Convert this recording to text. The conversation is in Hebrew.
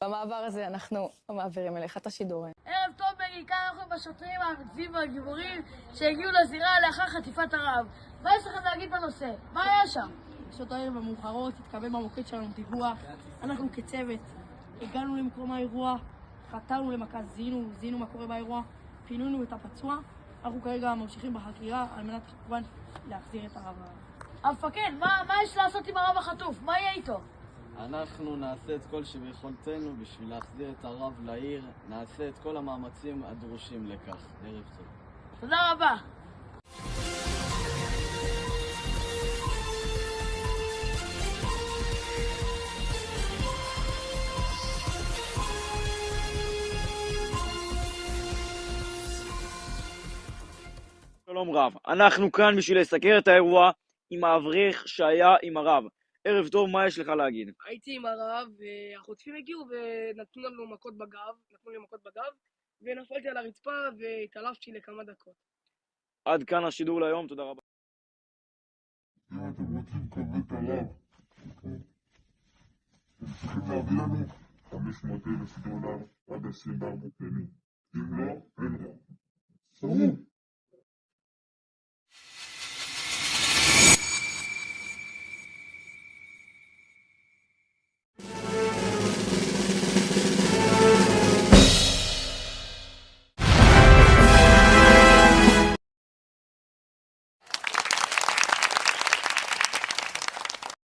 במעבר הזה אנחנו מעבירים אליך את השידורים. ערב טוב מגי, כאן אנחנו בשוטרים האמיצים והגיבורים שהגיעו לזירה לאחר חטיפת הרב. מה יש לכם להגיד בנושא? מה היה שם? בשעות הערב המאוחרות התקבל במוקד שלנו דיווח. אנחנו כצוות הגענו למקום האירוע, חתרנו למכה, זיהינו מה קורה באירוע, פינינו את הפצוע. אנחנו כרגע ממשיכים בחקירה על מנת כמובן להחזיר את הרב. המפקד, מה יש לעשות עם הרב החטוף? מה יהיה איתו? אנחנו נעשה את כל שביכולתנו בשביל להחזיר את הרב לעיר, נעשה את כל המאמצים הדרושים לכך. ערב טוב. תודה רבה. שלום רב, אנחנו כאן בשביל לסקר את האירוע עם האברך שהיה עם הרב. ערב טוב, מה יש לך להגיד? הייתי עם הרב והחוטפים הגיעו ונתנו לנו מכות בגב, ונפלתי על הרצפה והתעלפתי לכמה דקות. עד כאן השידור להיום, תודה רבה. אם אתם רוצים לקבל את הרב, צריכים להביא לנו $500,000 עד 24 שנים. אם לא, אין רב. סרוב.